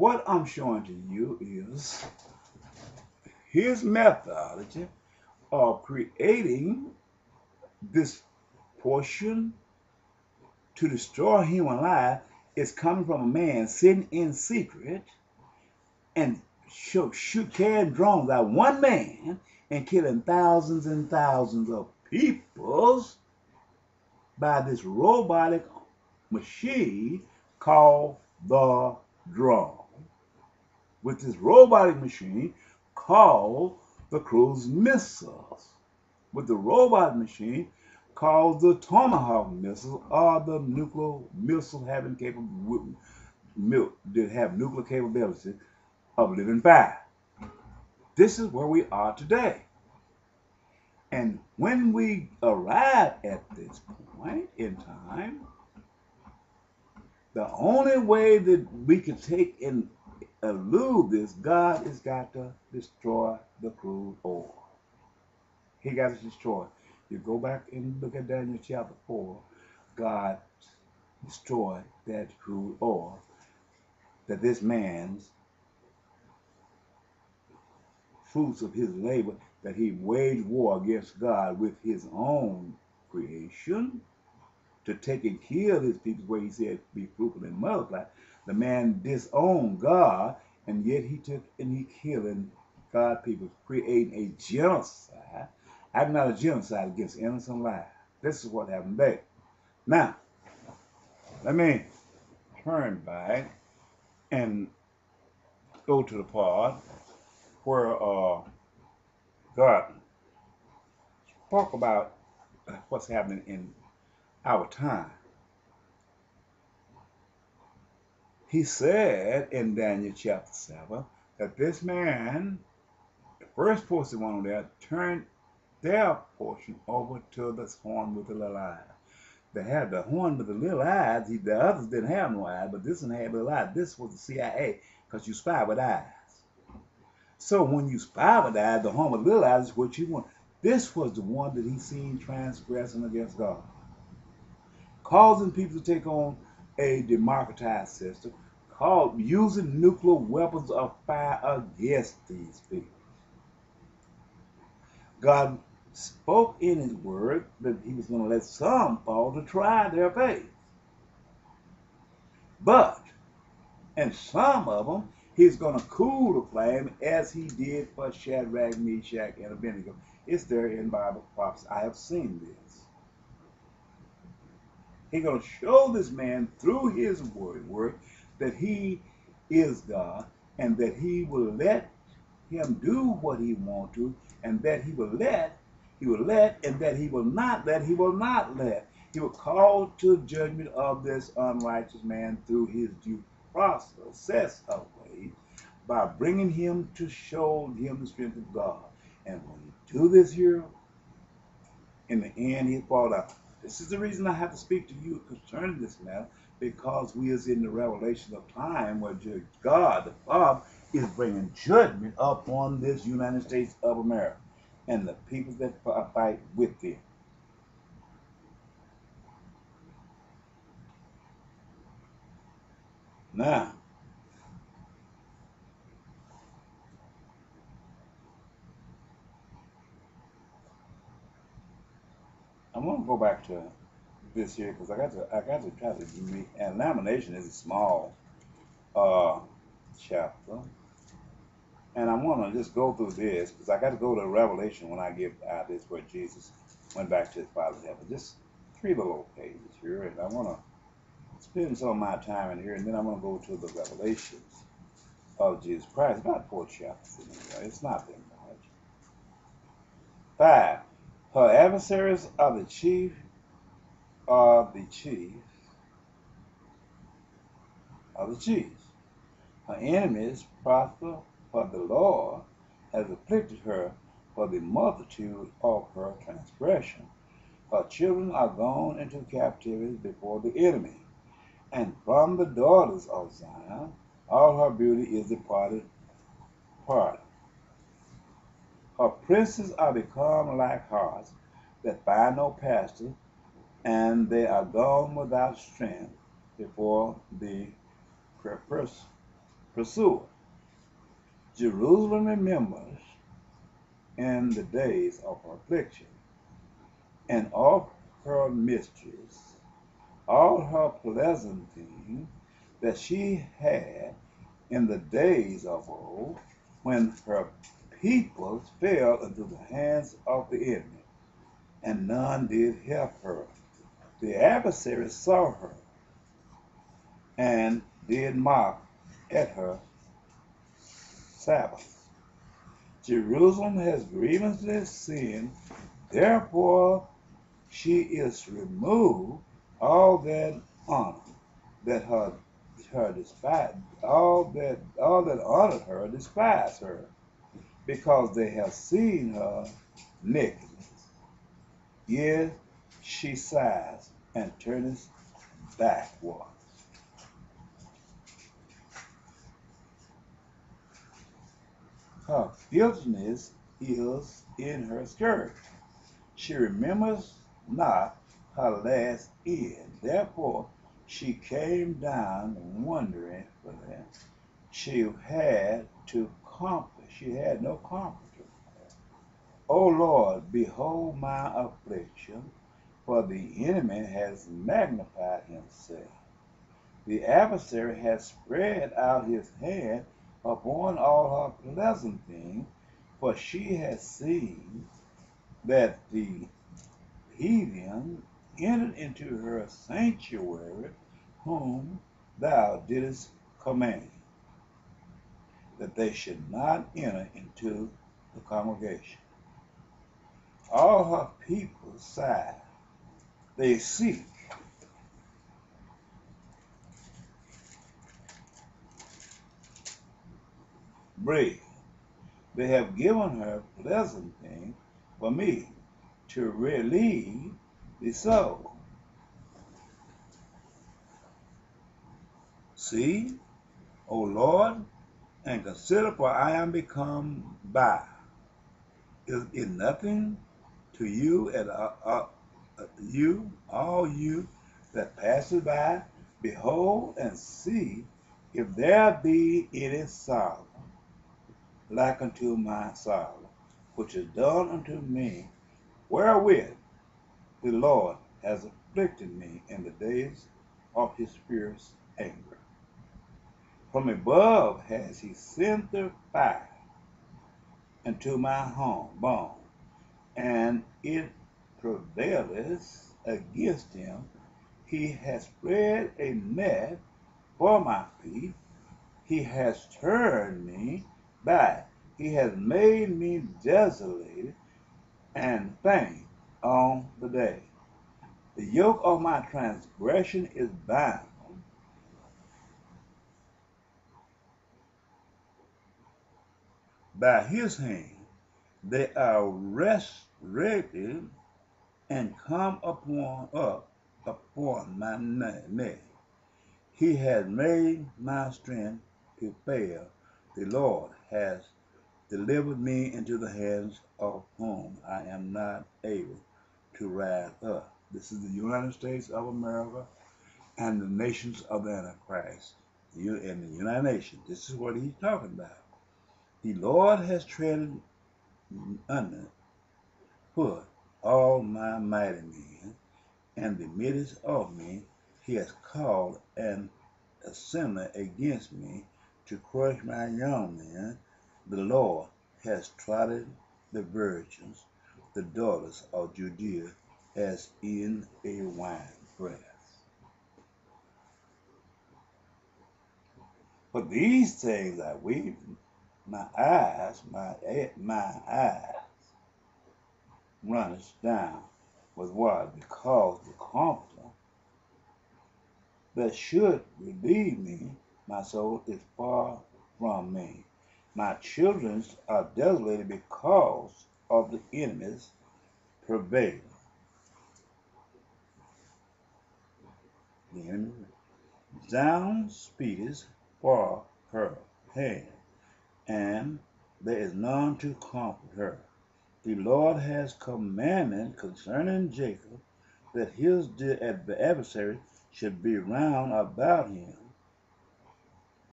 what I'm showing to you is his methodology of creating this portion to destroy human life is coming from a man sitting in secret and carrying drones out one man and killing thousands and thousands of people by this robotic machine called the drone. With this robotic machine called the cruise missiles. With the robot machine called the Tomahawk missile, or the nuclear missile having that have nuclear capability of living fire. This is where we are today. And when we arrive at this point in time, the only way that we can take and elude this, God has got to destroy the crude oil. He got to destroy it. You go back and look at Daniel chapter 4, God destroyed that crude oil that this man's fruits of his labor, that he waged war against God with his own creation to take and kill his people, where he said, be fruitful and multiply. The man disowned God, and yet he took and he killing God's people, creating a genocide. I'm not a genocide against innocent life. This is what happened there. Now, let me turn back and go to the part where God spoke about what's happening in our time. He said in Daniel chapter 7 that this man, the first portion on there, turned their portion over to the horn with the little eyes. They had the horn with the little eyes. The others didn't have no eyes, but this one had little eyes. This was the CIA, because you spy with eyes. So when you spy with eyes, the horn with little eyes is what you want. This was the one that he seen transgressing against God, causing people to take on a democratized system, called using nuclear weapons of fire against these people. God spoke in his word that he was going to let some fall to try their faith. But, and some of them, he's going to cool the flame as he did for Shadrach, Meshach, and Abednego. It's there in Bible prophecy. I have seen this. He's going to show this man through his word that he is God, and that he will let him do what he wants to, and that he will let, and that he will not let, He will call to judgment of this unrighteous man through his due process of ways, by bringing him to show him the strength of God. And when you do this here, in the end, he'll fall out. This is the reason I have to speak to you concerning this matter, because we is in the revelation of time where God, the Father, is bringing judgment upon this United States of America and the people that fight with them. Now, I'm going to go back to this here, because I got to try to read. And Lamentation is a small chapter, and I want to just go through this, because I got to go to Revelation when I get out this, where Jesus went back to his Father's heaven. Just 3 little pages here, and I want to spend some of my time in here, and then I'm going to go to the Revelations of Jesus Christ. About 4 chapters anyway. It's not that much. 5. Her adversaries are the chiefs of the chiefs. Her enemies prosper, for the Lord has afflicted her for the multitude of her transgression. Her children are gone into captivity before the enemy, and from the daughters of Zion all her beauty is departed. Her princes are become like harts that find no pasture, and they are gone without strength before the purpose. pursuer. Jerusalem remembers in the days of her affliction and of her mysteries, all her pleasant things that she had in the days of old, when her peoples fell into the hands of the enemy, and none did help her. The adversary saw her and did mock at her Sabbath. Jerusalem has grievously sinned, therefore she is removed all that honor that her despise, all that honored her despise her, because they have seen her nakedness. Yes, she sighs and turneth backward. Her filthiness is in her skirt. She remembers not her last end. Therefore she came down wondering for them. She had no comforter. O Lord, behold my affliction, for the enemy has magnified himself. The adversary has spread out his hand upon all her pleasant things, for she has seen that the heathen entered into her sanctuary, whom thou didst command, that they should not enter into the congregation. All her people sigh, they seek bread. They have given her pleasant things for me to relieve the soul. See, O Lord, and consider, for I am become by. Is it nothing to you, and all you that passeth by? Behold and see if there be any sorrow like unto my sorrow, which is done unto me, wherewith the Lord has afflicted me in the days of his fierce anger. From above has he sent the fire into my bone, and it prevaileth against him. He has spread a net for my feet. He has turned me back. He has made me desolate and faint on the day. The yoke of my transgression is bound. By his hand they are resurrected and come upon my neck. He has made my strength to fail. The Lord has delivered me into the hands of whom I am not able to rise up. This is the United States of America and the nations of the Antichrist. In the United Nations, this is what he's talking about. The Lord has treaded under foot all my mighty men, and the midst of me he has called an assembly against me to crush my young men. The Lord has trodden the virgins, the daughters of Judea, as in a winepress. For these things I weep, my eyes runneth down with water, because the Comforter that should relieve me, my soul is far from me. My children are desolated because of the enemy's prevail. The enemy down speedeth for her hand, and there is none to comfort her. The Lord has commanded concerning Jacob that his adversary should be round about him.